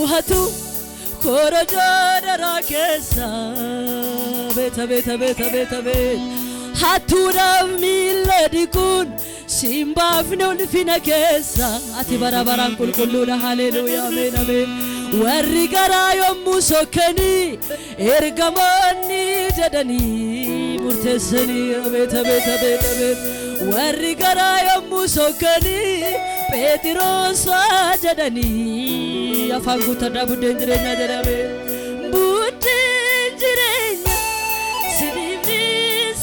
hatu korojada rakesa beta beta beta beta beta hatu ramilladikun simbafne ulfina kesa ati barabaran kulkuluna hallelujah amen amen warri gara yommu sokkani ergamonni jedani murtesani beta beta beta beta warri gara yommu sokkani Petros jedani afaan guutada buddeen jireenya jedhame buddeen jireenya sidimni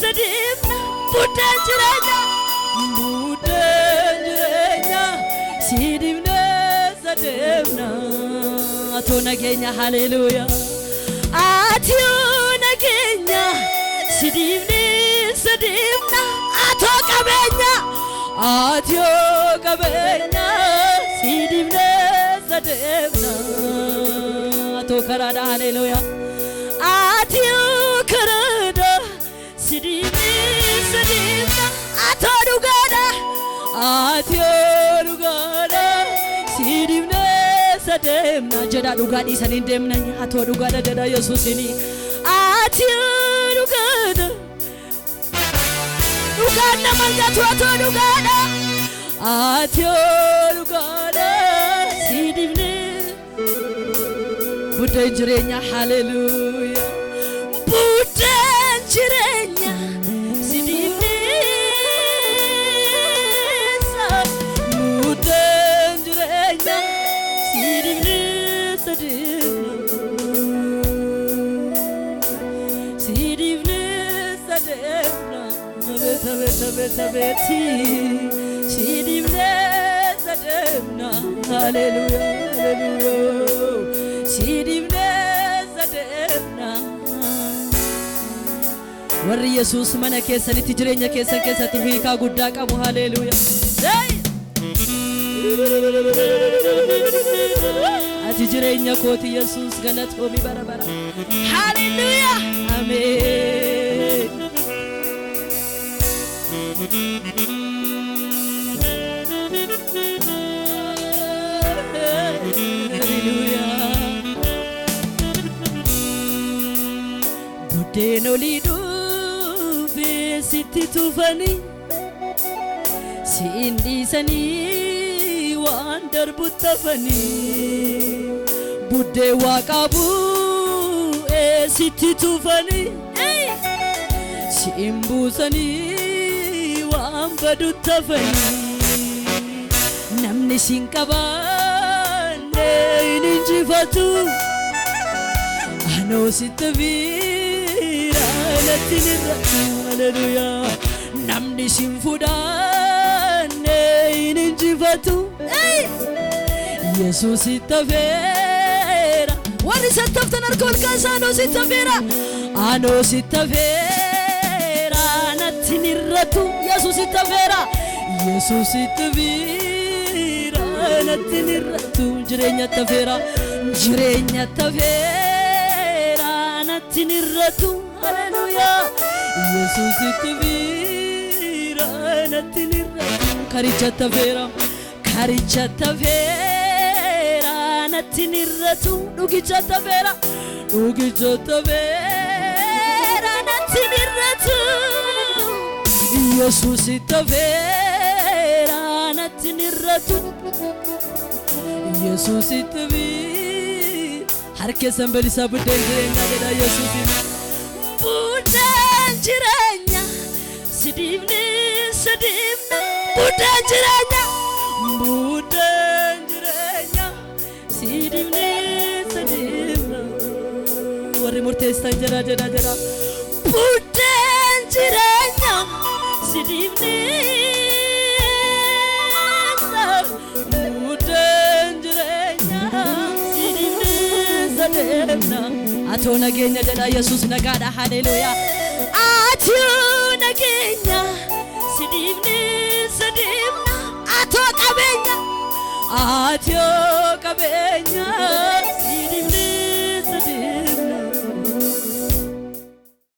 sidimna buddeen jireenya sidimna sidimna atoo nageenya hallelujah atoo nageenya sidimni sidimna atoo qabeenya atoo qabeenya sidimna sidimna atoo karada hallelujah atoo karada sidimni sidimna atoo dugada sidimna sidimna jada dugadi sanin demna atoo dugada jada yesusini atoo dugada dugana manjatu atoo dugada atoo dugada sidimna buddeen jireenya hallelujah buddeen jireenya sidimna buddeen jireenya sidimna sidimna sidimna beta beta beta beti sidimna sidimna hallelujah hallelujah sidimna sidimna warri yesus mana keessanitti jireenya keessan keessatti hiikaa guddaa qabu hallelujah ati jireenya kooti yesus galatoomi barabara hallelujah amen hallelujah buddeen olii dhufe sitti tufani siin dhiisanii waan darbutti tafani buddeen waaqabu sitti tufani siin buusanii waan badutti tafani namni siin qabaanne hin injifatu anoo sitti viira natti nirratu hallelujah namni siin fuudhanne hin injifatu yesus sitti veera warri sattaftan arkool kaasaa anoo sitti veera anoo sitti veera natti nirratu yesus sitti veera yesus sitti veera natti nirratu jireenya tafeera natti nirratu hallelujah yesus sitti veera natti nirratu karicha tafeera natti nirratu dhugicha tafeera natti nirratu yesus sitti veera natti nirratu yesus sitti veera harkesan belisa buddeen jireenya jedha yesusin buddeen jireenya sidimna sidimna buddeen jireenya sidimna sidimna warri murteessan jedha jedha jedha buddeen jireenya sidimna buddeen jireenya sidimna sidimna atoo nageenya jedha yesus nagaadha hallelujah atoo nageenya sidimna sidimna atoo qabeenya